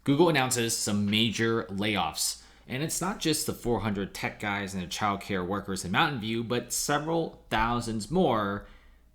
Google announces some major layoffs. And it's not just the 400 tech guys and the childcare workers in Mountain View, but several thousands more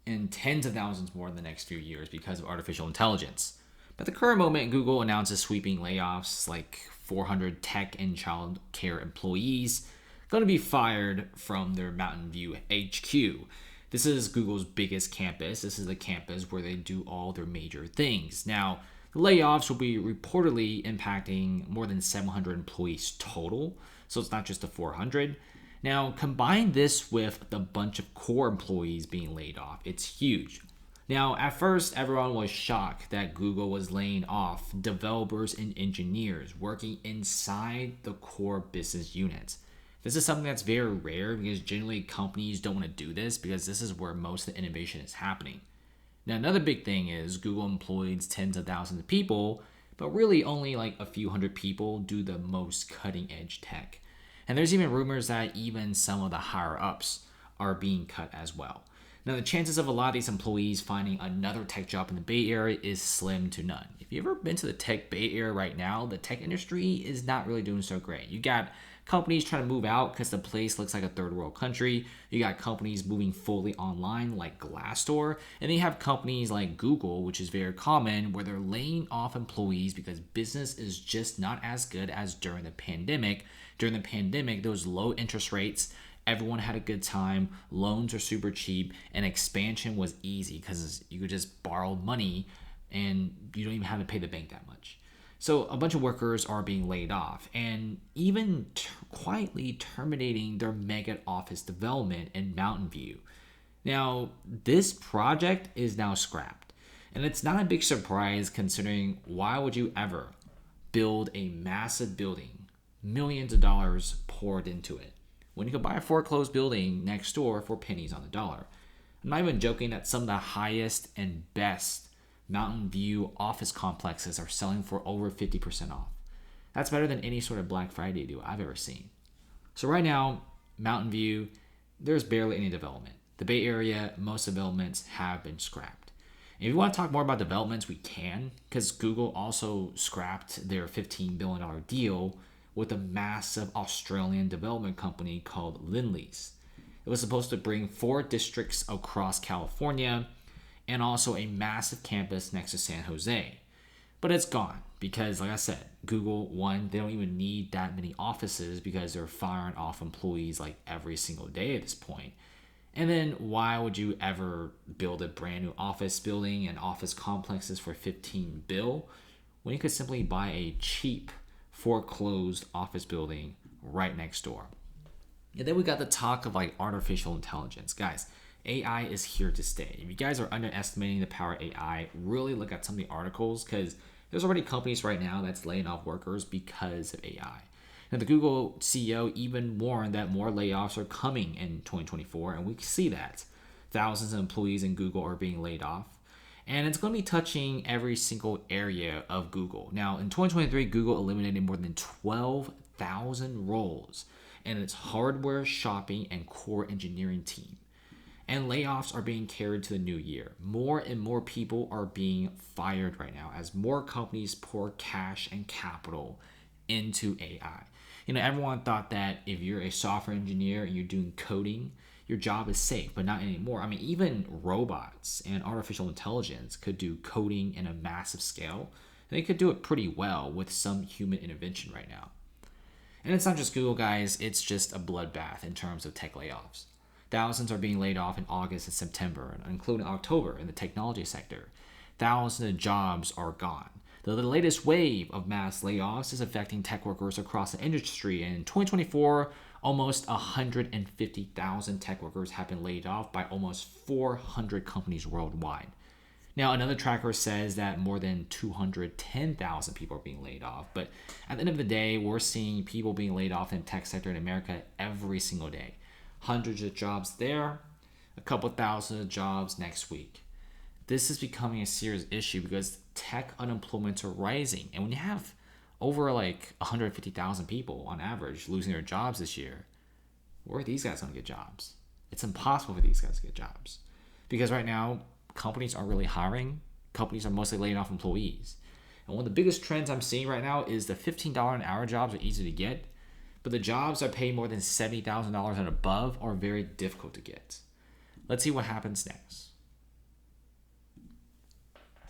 and tens of thousands more in the next few years because of artificial intelligence. But at the current moment, Google announces sweeping layoffs, like 400 tech and child care employees going to be fired from their Mountain View HQ. This is Google's biggest campus. This is the campus where they do all their major things. Now, the layoffs will be reportedly impacting more than 700 employees total, so it's not just the 400. Now, combine this with the bunch of core employees being laid off. It's huge. Now, at first, everyone was shocked that Google was laying off developers and engineers working inside the core business units. This is something that's very rare because generally companies don't want to do this because this is where most of the innovation is happening. Now, another big thing is Google employs tens of thousands of people, but really only like a few hundred people do the most cutting edge tech. And there's even rumors that even some of the higher ups are being cut as well. Now, the chances of a lot of these employees finding another tech job in the Bay Area is slim to none. If you've ever been to the tech Bay Area right now, the tech industry is not really doing so great. You got companies trying to move out because the place looks like a third world country. You got companies moving fully online like Glassdoor. And then you have companies like Google, which is very common, where they're laying off employees because business is just not as good as during the pandemic. During the pandemic, those low interest rates, everyone had a good time, loans are super cheap, and expansion was easy because you could just borrow money and you don't even have to pay the bank that much. So a bunch of workers are being laid off and even quietly terminating their mega office development in Mountain View. Now, this project is now scrapped. And it's not a big surprise considering why would you ever build a massive building, millions of dollars poured into it, when you could buy a foreclosed building next door for pennies on the dollar. I'm not even joking that some of the highest and best Mountain View office complexes are selling for over 50% off. That's better than any sort of Black Friday deal I've ever seen. So right now, Mountain View, there's barely any development. The Bay Area, most developments have been scrapped. And if you want to talk more about developments, we can, because Google also scrapped their $15 billion deal with a massive Australian development company called Lendlease. It was supposed to bring 4 districts across California and also a massive campus next to San Jose. But it's gone because, like I said, Google, one, they don't even need that many offices because they're firing off employees like every single day at this point. And then why would you ever build a brand new office building and office complexes for $15 billion when you could simply buy a cheap foreclosed office building right next door? And then we got the talk of like artificial intelligence. Guys, AI is here to stay. If you guys are underestimating the power of AI, really look at some of the articles because there's already companies right now that's laying off workers because of AI. Now, the Google CEO even warned that more layoffs are coming in 2024, and we see that. Thousands of employees in Google are being laid off, and it's going to be touching every single area of Google. Now, in 2023, Google eliminated more than 12,000 roles in its hardware, shopping, and core engineering team. And layoffs are being carried to the new year. More and more people are being fired right now as more companies pour cash and capital into AI. You know, everyone thought that if you're a software engineer and you're doing coding, your job is safe, but not anymore. I mean, even robots and artificial intelligence could do coding in a massive scale. And they could do it pretty well with some human intervention right now. And it's not just Google, guys. It's just a bloodbath in terms of tech layoffs. Thousands are being laid off in August and September, including October in the technology sector. Thousands of jobs are gone. The latest wave of mass layoffs is affecting tech workers across the industry. In 2024, almost 150,000 tech workers have been laid off by almost 400 companies worldwide. Now, another tracker says that more than 210,000 people are being laid off. But at the end of the day, we're seeing people being laid off in the tech sector in America every single day. Hundreds of jobs there, a couple thousand of jobs next week. This is becoming a serious issue because tech unemployments are rising. And when you have over like 150,000 people on average losing their jobs this year, where are these guys going to get jobs? It's impossible for these guys to get jobs because right now companies aren't really hiring. Companies are mostly laying off employees. And one of the biggest trends I'm seeing right now is the $15 an hour jobs are easy to get, but the jobs that pay more than $70,000 and above are very difficult to get. Let's see what happens next.